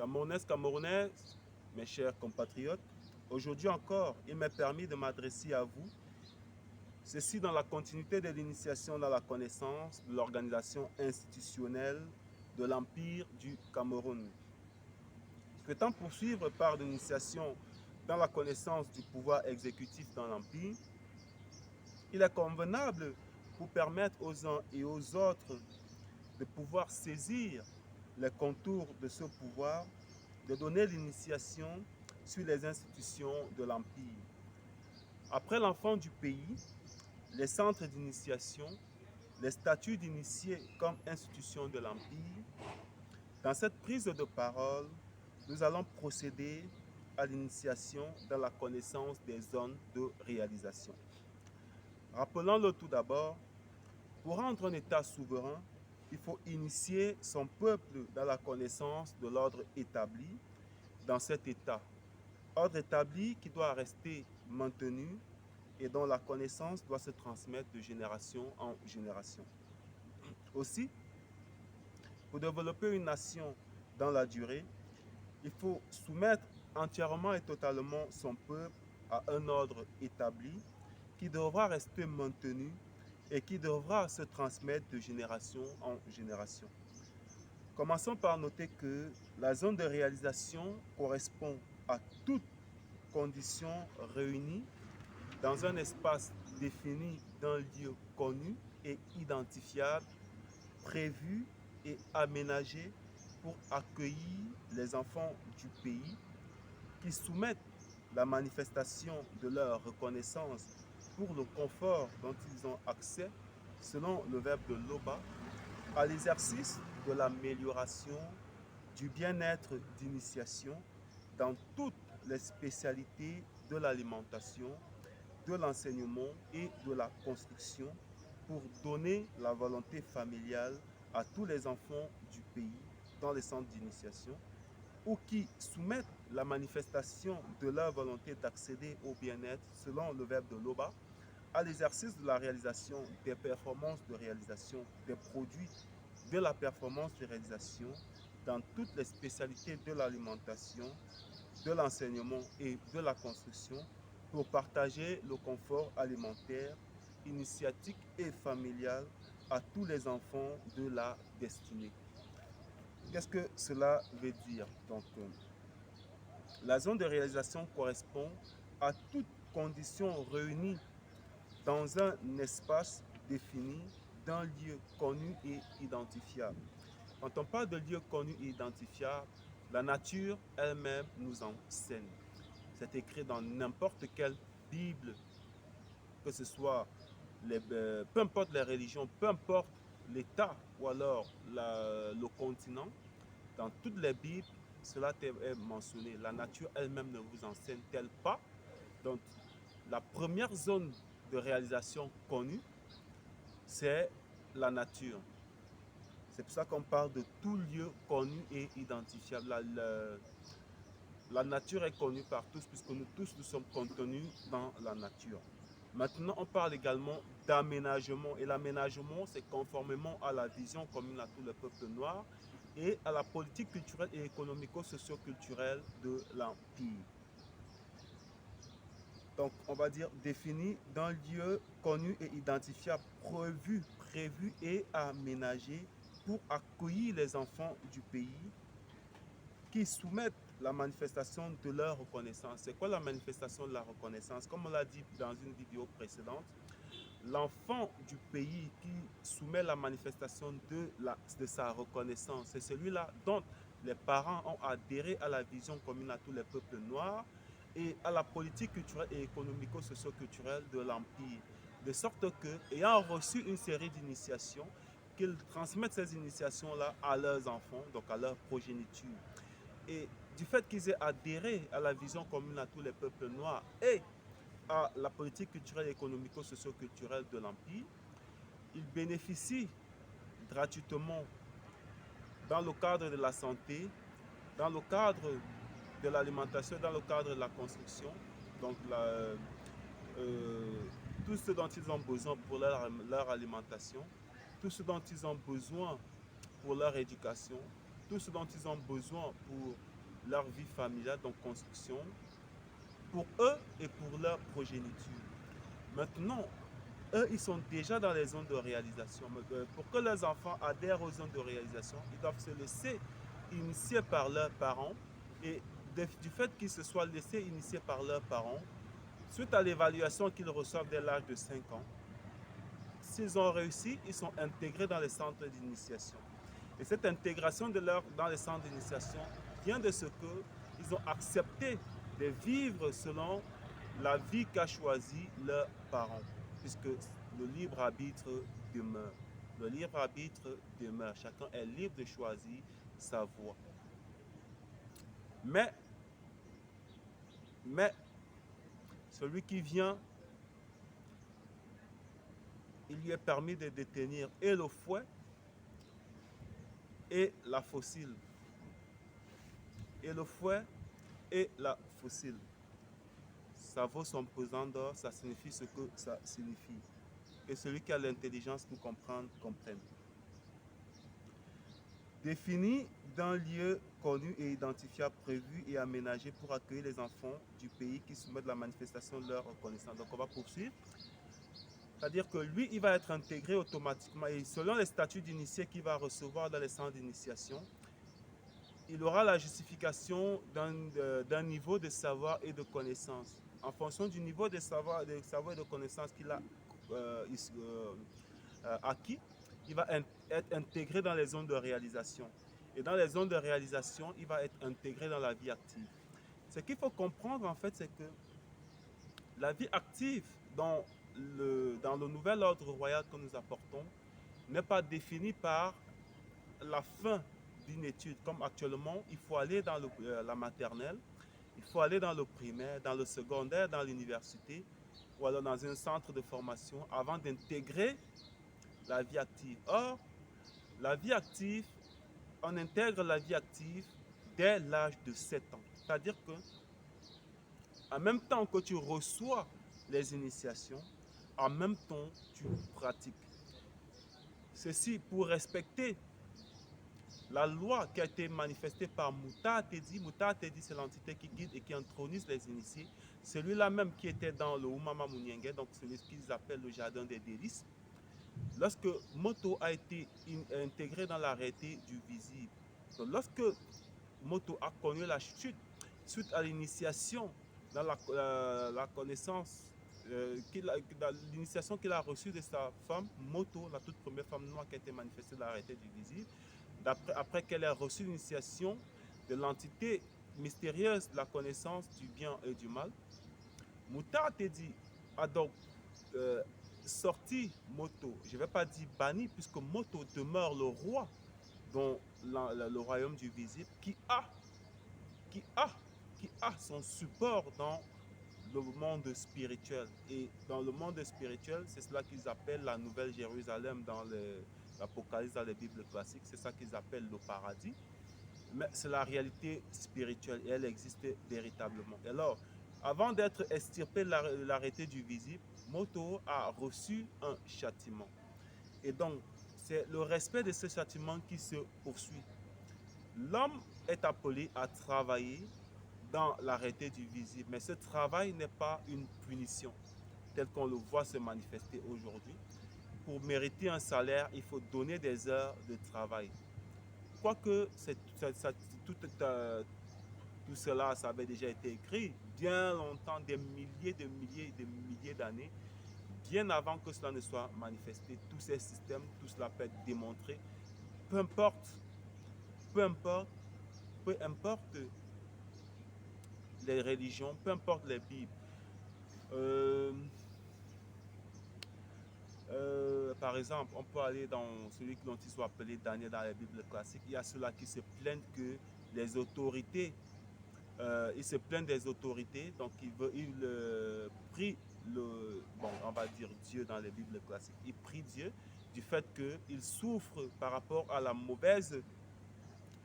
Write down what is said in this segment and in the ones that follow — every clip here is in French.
Camerounaises, Camerounaises, mes chers compatriotes, aujourd'hui encore, il m'est permis de m'adresser à vous, ceci dans la continuité de l'initiation dans la connaissance de l'organisation institutionnelle de l'Empire du Cameroun. Souhaitant poursuivre par l'initiation dans la connaissance du pouvoir exécutif dans l'Empire, il est convenable pour permettre aux uns et aux autres de pouvoir saisir les contours de ce pouvoir, de donner l'initiation sur les institutions de l'Empire. Après l'enfant du pays, les centres d'initiation, les statuts d'initiés comme institution de l'Empire, dans cette prise de parole, nous allons procéder à l'initiation dans la connaissance des zones de réalisation. Rappelons-le tout d'abord, pour rendre un État souverain, il faut initier son peuple dans la connaissance de l'ordre établi dans cet État. Ordre établi qui doit rester maintenu et dont la connaissance doit se transmettre de génération en génération. Aussi, pour développer une nation dans la durée, il faut soumettre entièrement et totalement son peuple à un ordre établi qui devra rester maintenu et qui devra se transmettre de génération en génération. Commençons par noter que la zone de réalisation correspond à toute condition réunie dans un espace défini d'un lieu connu et identifiable, prévu et aménagé pour accueillir les enfants du pays qui soumettent la manifestation de leur reconnaissance pour le confort dont ils ont accès, selon le verbe de Loba, à l'exercice de l'amélioration du bien-être d'initiation dans toutes les spécialités de l'alimentation, de l'enseignement et de la construction pour donner la volonté familiale à tous les enfants du pays dans les centres d'initiation ou qui soumettent la manifestation de leur volonté d'accéder au bien-être selon le verbe de Loba à l'exercice de la réalisation des performances de réalisation des produits de la performance de réalisation dans toutes les spécialités de l'alimentation, de l'enseignement et de la construction pour partager le confort alimentaire, initiatique et familial à tous les enfants de la destinée. Qu'est-ce que cela veut dire? Donc, la zone de réalisation correspond à toute condition réunie dans un espace défini d'un lieu connu et identifiable. Quand on parle de lieu connu et identifiable, la nature elle-même nous enseigne. C'est écrit dans n'importe quelle Bible, que ce soit peu importe les religions, peu importe l'État ou alors le continent, dans toutes les Bibles, cela est mentionné. La nature elle-même ne vous enseigne-t-elle pas? Donc, la première zone de réalisation connue, c'est la nature. C'est pour ça qu'on parle de tout lieu connu et identifiable. La nature est connue par tous puisque nous tous nous sommes contenus dans la nature. Maintenant, on parle également d'aménagement. Et l'aménagement, c'est conformément à la vision commune à tous les peuples noirs et à la politique culturelle et économico-socio-culturelle de l'Empire. Donc, on va dire défini d'un lieu connu et identifiable, prévu et aménagé pour accueillir les enfants du pays qui soumettent la manifestation de leur reconnaissance. C'est quoi la manifestation de la reconnaissance? Comme on l'a dit dans une vidéo précédente, l'enfant du pays qui soumet la manifestation de sa reconnaissance, c'est celui-là dont les parents ont adhéré à la vision commune à tous les peuples noirs et à la politique culturelle et économico-socio-culturelle de l'Empire. De sorte que, ayant reçu une série d'initiations, qu'ils transmettent ces initiations-là à leurs enfants, donc à leur progéniture. Et du fait qu'ils aient adhéré à la vision commune à tous les peuples noirs et à la politique culturelle et économico-socio-culturelle de l'Empire, ils bénéficient gratuitement dans le cadre de la santé, dans le cadre de l'alimentation, dans le cadre de la construction, donc tout ce dont ils ont besoin pour leur alimentation, tout ce dont ils ont besoin pour leur éducation, tout ce dont ils ont besoin pour leur vie familiale, donc construction, pour eux et pour leur progéniture. Maintenant, eux, ils sont déjà dans les zones de réalisation. Pour que leurs enfants adhèrent aux zones de réalisation, ils doivent se laisser initier par leurs parents. Et du fait qu'ils se soient laissés initier par leurs parents, suite à l'évaluation qu'ils reçoivent dès l'âge de 5 ans, s'ils ont réussi, ils sont intégrés dans les centres d'initiation. Et cette intégration dans les centres d'initiation vient de ce qu'ils ont accepté de vivre selon la vie qu'a choisi leurs parents, puisque le libre arbitre demeure. Le libre arbitre demeure. Chacun est libre de choisir sa voie. Mais celui qui vient, il lui est permis de détenir et le fouet et la fossile. Et le fouet et la fossile. Ça vaut son pesant d'or, ça signifie ce que ça signifie. Que celui qui a l'intelligence pour comprendre, comprenne. Défini d'un lieu connu et identifiable, prévu et aménagé pour accueillir les enfants du pays qui soumettent la manifestation de leur reconnaissance. Donc on va poursuivre. C'est-à-dire que lui, il va être intégré automatiquement et selon les statuts d'initié qu'il va recevoir dans les centres d'initiation, il aura la justification d'un niveau de savoir et de connaissance. En fonction du niveau de savoir et de connaissance qu'il a acquis, il va être intégré dans les zones de réalisation. Et dans les zones de réalisation, il va être intégré dans la vie active. Ce qu'il faut comprendre, en fait, c'est que la vie active dans le nouvel ordre royal que nous apportons n'est pas définie par la fin d'une étude. Comme actuellement, il faut aller dans la maternelle, il faut aller dans le primaire, dans le secondaire, dans l'université ou alors dans un centre de formation avant d'intégrer la vie active. Or, la vie active, on intègre la vie active dès l'âge de 7 ans. C'est-à-dire que, en même temps que tu reçois les initiations, en même temps, tu pratiques. Ceci pour respecter la loi qui a été manifestée par Mouta Tedi. Mouta Tedi, c'est l'entité qui guide et qui intronise les initiés. Celui-là même qui était dans le Oumama Mouniengue, donc celui qu'ils appellent le jardin des délices. Lorsque Moto a été intégré dans l'arrêté du visible, donc lorsque Moto a connu la chute suite à l'initiation dans la connaissance, l'initiation qu'il a reçue de sa femme, Moto, la toute première femme noire qui a été manifestée dans l'arrêté du visible, après qu'elle ait reçu l'initiation de l'entité mystérieuse de la connaissance du bien et du mal, Mouta Tedi a donc sorti Moto, je ne vais pas dire banni, puisque Moto demeure le roi dans le royaume du visible, qui a son support dans le monde spirituel. Et dans le monde spirituel, c'est cela qu'ils appellent la Nouvelle Jérusalem dans l'Apocalypse, dans les Bibles classiques, c'est ça qu'ils appellent le paradis. Mais c'est la réalité spirituelle et elle existe véritablement. Et alors, avant d'être extirpé de l'arrêté du visible, Moto a reçu un châtiment. Et donc, c'est le respect de ce châtiment qui se poursuit. L'homme est appelé à travailler dans l'arrêté du visible, mais ce travail n'est pas une punition, tel qu'on le voit se manifester aujourd'hui. Pour mériter un salaire, il faut donner des heures de travail. Quoique tout cela, ça avait déjà été écrit bien longtemps, des milliers d'années, bien avant que cela ne soit manifesté. Tous ces systèmes, tout cela peut être démontré. Peu importe, peu importe, peu importe les religions, peu importe les Bibles. Par exemple, on peut aller dans celui dont ils sont appelés Daniel dans les Bibles classiques. Il y a ceux-là qui se plaignent que les autorités, ils se plaignent des autorités, donc ils prient on va dire Dieu dans les Bibles classiques. Ils prient Dieu du fait qu'ils souffrent par rapport à la mauvaise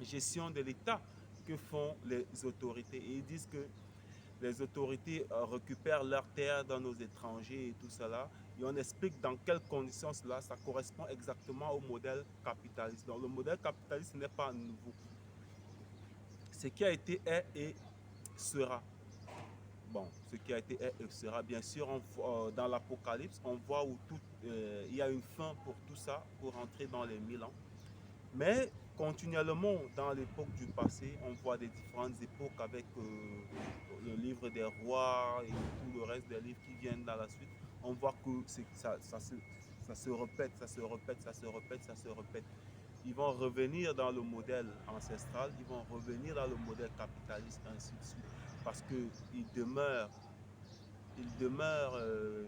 gestion de l'État que font les autorités. Et ils disent que les autorités récupèrent leurs terres dans nos étrangers et tout cela. Et on explique dans quelles conditions cela, ça correspond exactement au modèle capitaliste. Donc le modèle capitaliste n'est pas nouveau. Ce qui a été est et sera. Bon, ce qui a été est et sera. Bien sûr, dans l'Apocalypse, on voit où il y a une fin pour tout ça, pour entrer dans les 1000 ans. Mais continuellement, dans l'époque du passé, on voit des différentes époques avec le livre des rois et tout le reste des livres qui viennent dans la suite. On voit que ça se répète, ça se répète, ça se répète, ça se répète. Ils vont revenir dans le modèle ancestral, ils vont revenir dans le modèle capitaliste, ainsi de suite, parce qu'ils demeurent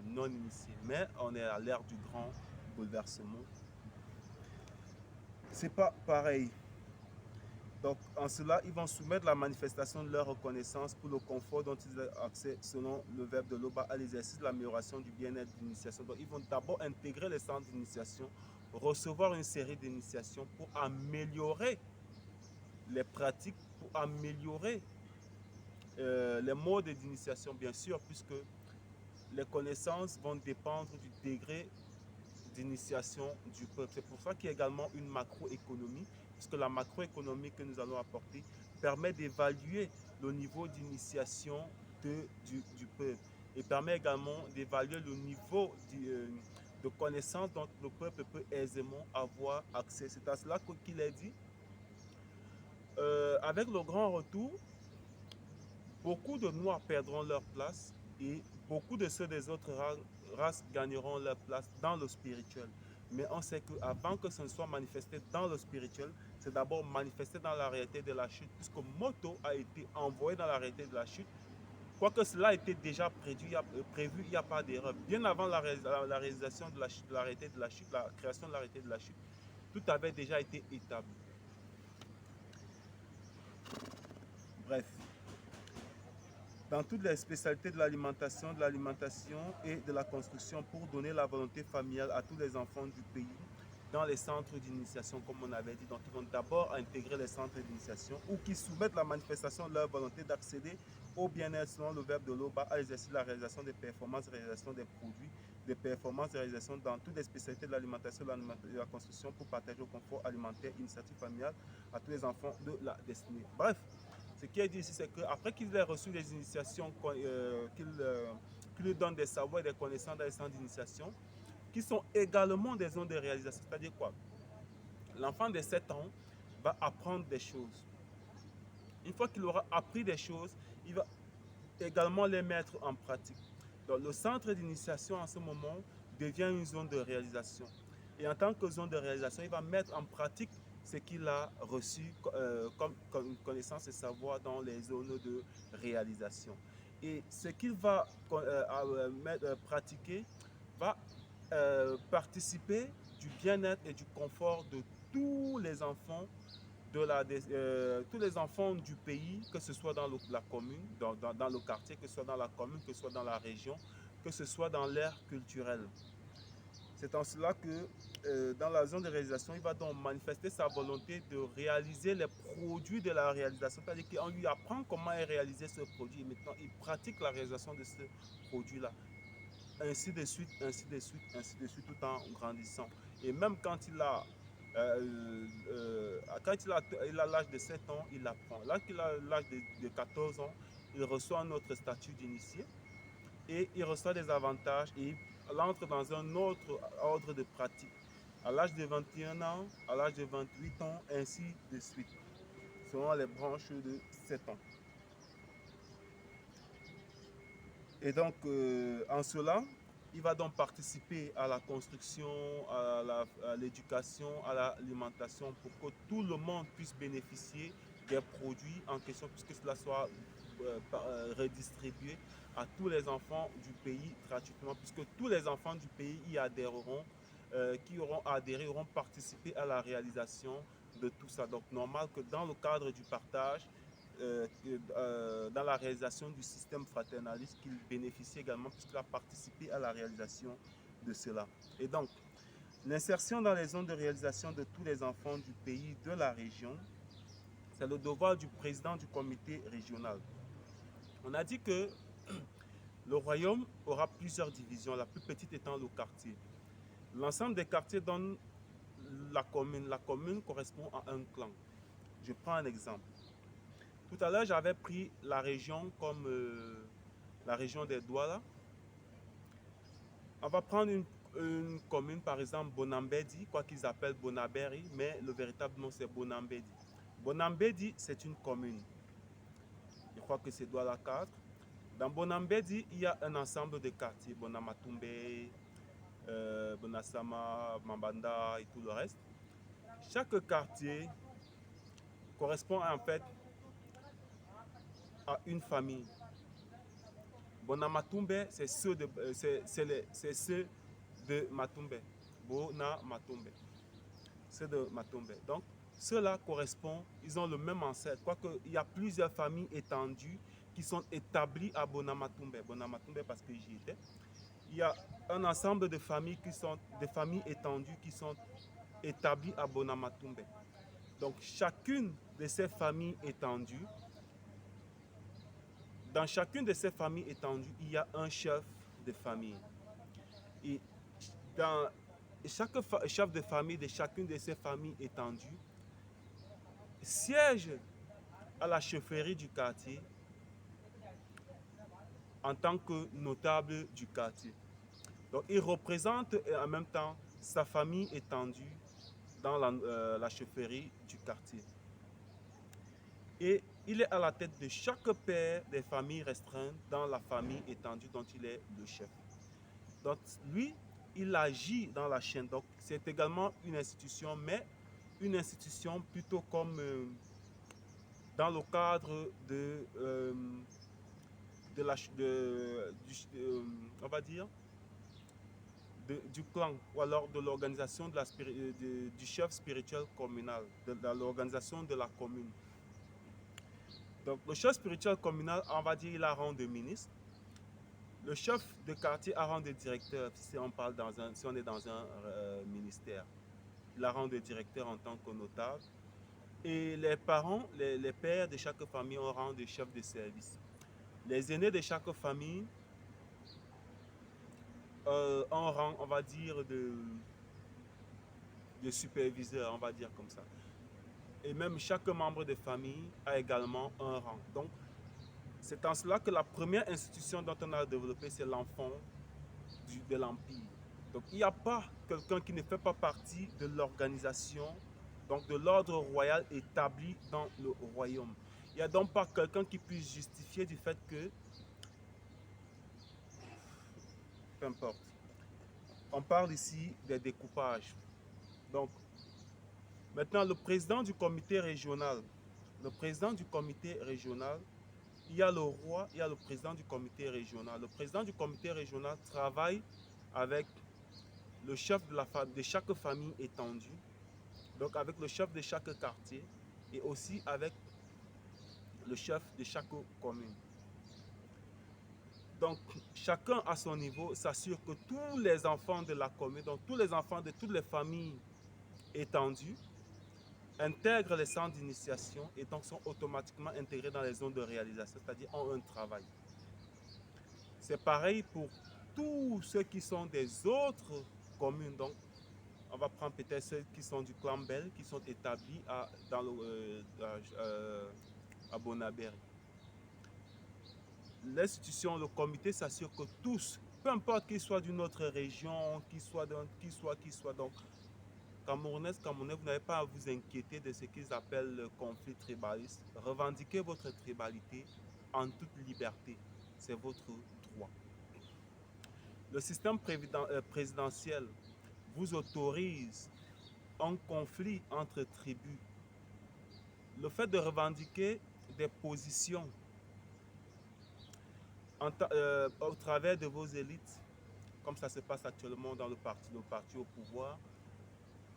non initiés. Mais on est à l'ère du grand bouleversement. C'est pas pareil. Donc, en cela, ils vont soumettre la manifestation de leur reconnaissance pour le confort dont ils ont accès, selon le verbe de l'Oba, à l'exercice de l'amélioration du bien-être d'initiation. Donc, ils vont d'abord intégrer les centres d'initiation, recevoir une série d'initiations pour améliorer les pratiques, pour améliorer les modes d'initiation, bien sûr, puisque les connaissances vont dépendre du degré d'initiation du peuple. C'est pour ça qu'il y a également une macroéconomie, puisque la macroéconomie que nous allons apporter permet d'évaluer le niveau d'initiation du peuple et permet également d'évaluer le niveau de connaissance dont le peuple peut aisément avoir accès. C'est à cela qu'il est dit, avec le grand retour, beaucoup de Noirs perdront leur place et beaucoup de ceux des autres races gagneront leur place dans le spirituel. Mais on sait qu'avant que ce ne soit manifesté dans le spirituel, c'est d'abord manifesté dans la réalité de la chute, puisque Moto a été envoyé dans la réalité de la chute. Quoique cela a été déjà prévu, il n'y a pas d'erreur. Bien avant la réalisation de la chute, de la réalité de la chute, la création de la réalité de la chute, tout avait déjà été établi. Bref. Dans toutes les spécialités de l'alimentation et de la construction pour donner la volonté familiale à tous les enfants du pays dans les centres d'initiation, comme on avait dit. Donc, ils vont d'abord intégrer les centres d'initiation ou qui soumettent la manifestation de leur volonté d'accéder au bien-être selon le verbe de l'Oba à l'exercice de la réalisation des performances, réalisation des produits, des performances, réalisation dans toutes les spécialités de l'alimentation et de la construction pour partager le confort alimentaire, initiative familiale à tous les enfants de la destinée. Bref. Ce qui est dit ici, c'est qu'après qu'ils aient reçu les initiations, qu'ils lui donnent des savoirs et des connaissances dans les centres d'initiation, qui sont également des zones de réalisation. C'est-à-dire quoi? L'enfant de 7 ans va apprendre des choses. Une fois qu'il aura appris des choses, il va également les mettre en pratique. Donc le centre d'initiation en ce moment devient une zone de réalisation. Et en tant que zone de réalisation, il va mettre en pratique ce qu'il a reçu comme connaissance et savoir dans les zones de réalisation. Et ce qu'il va pratiquer va participer du bien-être et du confort de tous les enfants tous les enfants du pays, que ce soit dans la commune, dans le quartier, que ce soit dans la commune, que ce soit dans la région, que ce soit dans l'ère culturelle. C'est en cela que dans la zone de réalisation, il va donc manifester sa volonté de réaliser les produits de la réalisation. C'est-à-dire qu'on lui apprend comment réaliser ce produit et maintenant il pratique la réalisation de ce produit-là. Ainsi de suite, ainsi de suite, ainsi de suite, tout en grandissant. Et même quand il a l'âge de 7 ans, il apprend. Là qu'il a l'âge de 14 ans, il reçoit un autre statut d'initié et il reçoit des avantages et il entre dans un autre ordre de pratique. À l'âge de 21 ans, à l'âge de 28 ans, ainsi de suite, selon les branches de 7 ans. Et donc, en cela, il va donc participer à la construction, à l'éducation, à l'alimentation pour que tout le monde puisse bénéficier des produits en question, puisque cela soit redistribué à tous les enfants du pays gratuitement, puisque tous les enfants du pays y adhéreront, qui auront adhéré, auront participé à la réalisation de tout ça. Donc, normal que dans le cadre du partage, dans la réalisation du système fraternaliste qu'il bénéficie également puisqu'il a participé à la réalisation de cela. Et donc, l'insertion dans les zones de réalisation de tous les enfants du pays, de la région, c'est le devoir du président du comité régional. On a dit que le royaume aura plusieurs divisions, la plus petite étant le quartier. L'ensemble des quartiers donne la commune. La commune correspond à un clan. Je prends un exemple. Tout à l'heure, j'avais pris la région comme la région des Douala. On va prendre une commune, par exemple Bonambedi, quoi qu'ils appellent Bonaberi, mais le véritable nom c'est Bonambedi. Bonambedi, c'est une commune. Je crois que c'est Douala 4. Dans Bonambedi, il y a un ensemble de quartiers, Bonamatumbe, Bonasama, Mambanda et tout le reste. Chaque quartier correspond en fait à une famille. Bonamatumbe, c'est ceux de Matumbe. Bonamatumbe. Ceux de Matumbe. Donc, ceux-là correspondent, ils ont le même ancêtre. Quoique, il y a plusieurs familles étendues qui sont établies à Bonamatumbe. Bonamatumbe parce que j'y étais. Il y a un ensemble de familles qui sont des familles étendues qui sont établies à Bonamatumbe. Donc, chacune de ces familles étendues, dans chacune de ces familles étendues, il y a un chef de famille. Et dans chaque chef de famille de chacune de ces familles étendues siège à la chefferie du quartier en tant que notable du quartier. Donc, il représente en même temps sa famille étendue dans la chefferie du quartier. Et il est à la tête de chaque père des familles restreintes dans la famille étendue dont il est le chef. Donc, lui, il agit dans la chaîne. Donc, c'est également une institution, mais une institution plutôt comme dans le cadre on va dire, du clan ou alors de l'organisation du chef spirituel communal, de l'organisation de la commune. Donc, le chef spirituel communal, on va dire, il a rang de ministre. Le chef de quartier a rang de directeur, si on est dans un ministère. Il a rang de directeur en tant que notable. Et les parents, les pères de chaque famille ont rang de chef de service. Les aînés de chaque famille ont rang, on va dire, de superviseur, on va dire comme ça. Et même chaque membre de famille a également un rang. Donc, c'est en cela que la première institution dont on a développé, c'est l'enfant de l'Empire. Donc, il n'y a pas quelqu'un qui ne fait pas partie de l'organisation, donc de l'ordre royal établi dans le royaume. Il n'y a donc pas quelqu'un qui puisse justifier du fait que, peu importe, on parle ici des découpages. Donc, maintenant, le président du comité régional, il y a le roi, il y a le président du comité régional. Le président du comité régional travaille avec le chef de chaque famille étendue, donc avec le chef de chaque quartier et aussi avec le chef de chaque commune. Donc, chacun à son niveau s'assure que tous les enfants de la commune, donc tous les enfants de toutes les familles étendues, intègrent les centres d'initiation et donc sont automatiquement intégrés dans les zones de réalisation, c'est-à-dire ont un travail. C'est pareil pour tous ceux qui sont des autres communes. Donc, on va prendre peut-être ceux qui sont du clan Bell, qui sont établis à Bonaberi. L'institution, le comité s'assure que tous, peu importe qu'ils soient d'une autre région, qu'ils soient, donc Camerounais, vous n'avez pas à vous inquiéter de ce qu'ils appellent le conflit tribaliste. Revendiquez votre tribalité en toute liberté. C'est votre droit. Le système présidentiel vous autorise un conflit entre tribus. Le fait de revendiquer des positions au travers de vos élites, comme ça se passe actuellement dans le parti au pouvoir,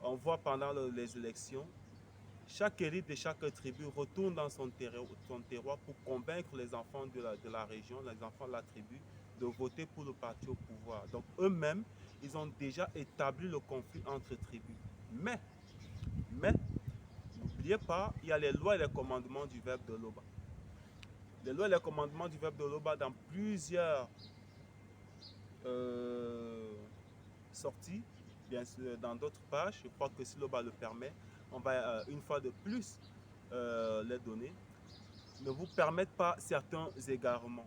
on voit pendant les élections, chaque élite de chaque tribu retourne dans son terroir pour convaincre les enfants de la région, les enfants de la tribu, de voter pour le parti au pouvoir. Donc eux-mêmes, ils ont déjà établi le conflit entre tribus. Mais, n'oubliez pas, il y a les lois et les commandements du verbe de Loba. Les lois et les commandements du verbe de Loba dans plusieurs sorties, bien sûr, dans d'autres pages. Je crois que si Loba le permet, on va une fois de plus les donner. ne vous permettent pas certains égarements.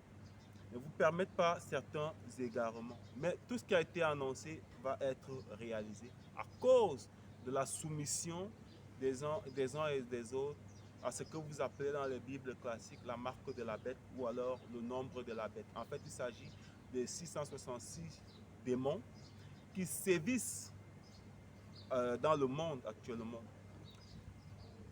Ne vous permettent pas certains égarements. Mais tout ce qui a été annoncé va être réalisé à cause de la soumission des uns et des autres à ce que vous appelez dans les Bibles classiques la marque de la bête ou alors le nombre de la bête. En fait, il s'agit de 666 démons qui sévissent dans le monde actuellement.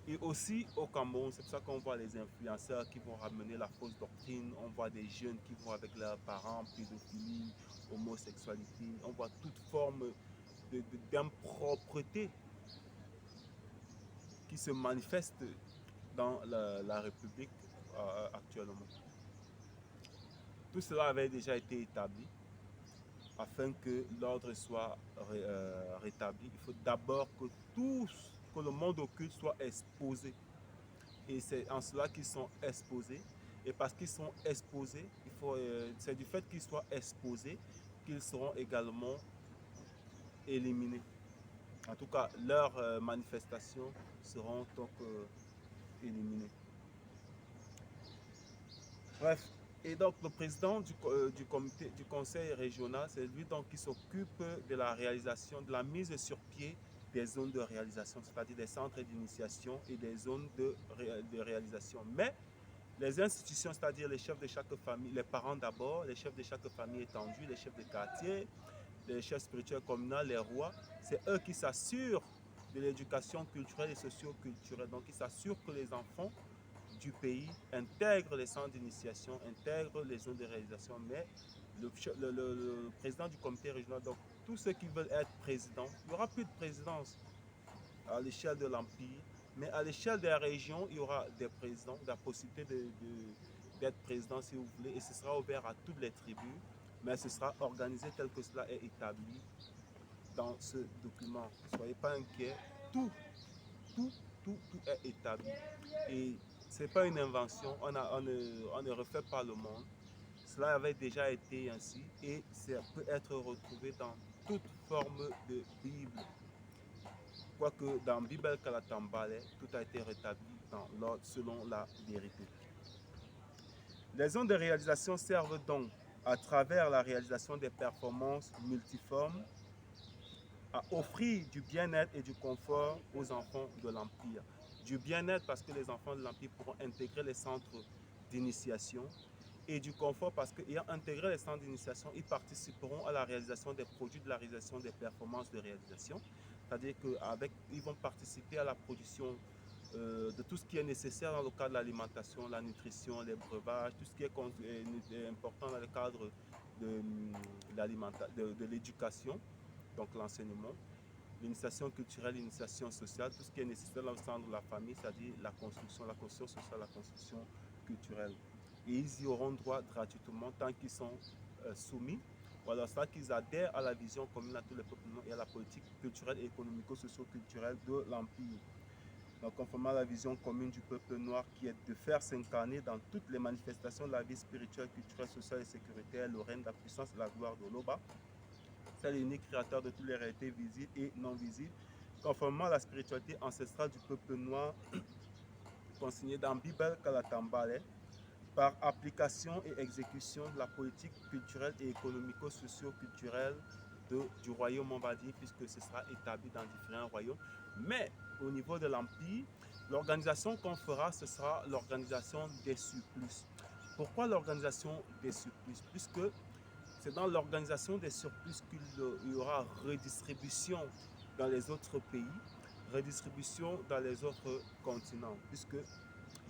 Et aussi au Cameroun, c'est pour ça qu'on voit les influenceurs qui vont ramener la fausse doctrine, on voit des jeunes qui vont avec leurs parents, pédophilie, homosexualité, on voit toute forme d'impropreté qui se manifeste dans la République actuellement. Tout cela avait déjà été établi. Afin que l'ordre soit rétabli, il faut d'abord que le monde occulte soit exposé. Et c'est en cela qu'ils sont exposés. Et parce qu'ils sont exposés, c'est du fait qu'ils soient exposés qu'ils seront également éliminés. En tout cas, leurs manifestations seront donc éliminées. Bref, et donc le président du comité, du conseil régional, c'est lui donc qui s'occupe de la réalisation, de la mise sur pied des zones de réalisation, c'est-à-dire des centres d'initiation et des zones de réalisation. Mais les institutions, c'est-à-dire les chefs de chaque famille, les parents d'abord, les chefs de chaque famille étendue, les chefs de quartier, les chefs spirituels communaux, les rois, c'est eux qui s'assurent de l'éducation culturelle et socio-culturelle. Donc, ils s'assurent que les enfants du pays intègrent les centres d'initiation, intègrent les zones de réalisation, mais le président du comité régional, donc tous ceux qui veulent être présidents, il n'y aura plus de présidence à l'échelle de l'Empire, mais à l'échelle des régions, il y aura des présidents, la possibilité d'être président si vous voulez, et ce sera ouvert à toutes les tribus, mais ce sera organisé tel que cela est établi dans ce document. Ne soyez pas inquiets, tout est établi. Et ce n'est pas une invention, on ne refait pas le monde. Cela avait déjà été ainsi et ça peut être retrouvé dans toute forme de Bible. Quoique dans Bible Kalatambale, tout a été rétabli dans l'ordre selon la vérité. Les zones de réalisation servent donc, à travers la réalisation des performances multiformes, à offrir du bien-être et du confort aux enfants de l'Empire. Du bien-être parce que les enfants de l'Empire pourront intégrer les centres d'initiation et du confort parce qu'ayant intégré les centres d'initiation, ils participeront à la réalisation des produits, de la réalisation des performances de réalisation. C'est-à-dire qu'ils vont participer à la production de tout ce qui est nécessaire dans le cadre de l'alimentation, la nutrition, les breuvages, tout ce qui est important dans le cadre de l'éducation, donc l'enseignement, l'initiation culturelle, l'initiation sociale, tout ce qui est nécessaire dans le centre de la famille, c'est-à-dire la construction sociale, la construction culturelle. Et ils y auront droit gratuitement tant qu'ils sont soumis, ou alors ça qu'ils adhèrent à la vision commune à tous les peuples et à la politique culturelle et économico-socio-culturelle de l'Empire. Donc, conformément à la vision commune du peuple noir qui est de faire s'incarner dans toutes les manifestations de la vie spirituelle, culturelle, sociale et sécuritaire le règne, la puissance et la gloire de l'Oba. C'est l'unique créateur de toutes les réalités visibles et non visibles, conformément à la spiritualité ancestrale du peuple noir consignée dans Bible Kalatambale, par application et exécution de la politique culturelle et économico-socio-culturelle du royaume, on va dire, puisque ce sera établi dans différents royaumes. Mais au niveau de l'Empire, l'organisation qu'on fera, ce sera l'organisation des surplus. Pourquoi l'organisation des surplus? Puisque c'est dans l'organisation des surplus qu'il y aura redistribution dans les autres pays, redistribution dans les autres continents, puisque,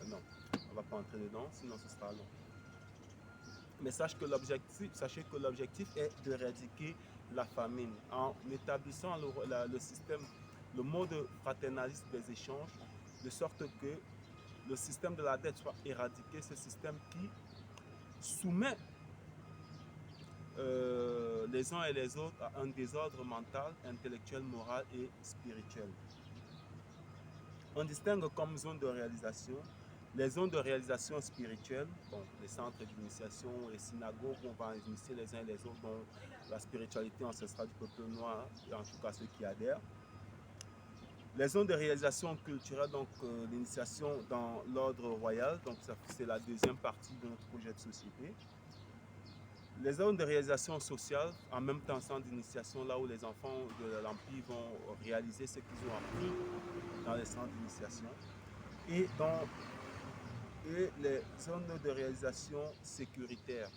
non, on ne va pas entrer dedans, sinon ce sera long. Mais sachez que l'objectif est d'éradiquer la famine en établissant le système, le mode fraternaliste des échanges, de sorte que le système de la dette soit éradiqué, ce système qui soumet les uns et les autres à un désordre mental, intellectuel, moral et spirituel. On distingue comme zone de réalisation les zones de réalisation spirituelle, bon, les centres d'initiation, les synagogues où on va initier les uns et les autres dans la spiritualité ancestrale du peuple noir, et en tout cas ceux qui adhèrent. Les zones de réalisation culturelle, donc l'initiation dans l'ordre royal, donc c'est la deuxième partie de notre projet de société. Les zones de réalisation sociale, en même temps centre d'initiation, là où les enfants de l'Empire vont réaliser ce qu'ils ont appris dans les centres d'initiation. Et les zones de réalisation sécuritaire,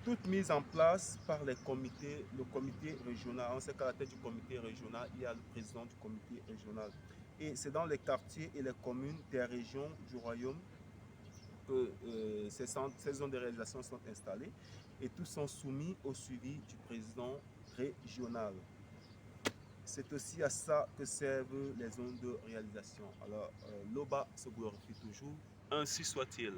toutes mises en place par les comités, le comité régional. On sait qu'à la tête du comité régional, il y a le président du comité régional. Et c'est dans les quartiers et les communes des régions du royaume que ces zones de réalisation sont installées et tous sont soumis au suivi du président régional. C'est aussi à ça que servent les zones de réalisation. Alors, l'OBA se glorifie toujours. Ainsi soit-il.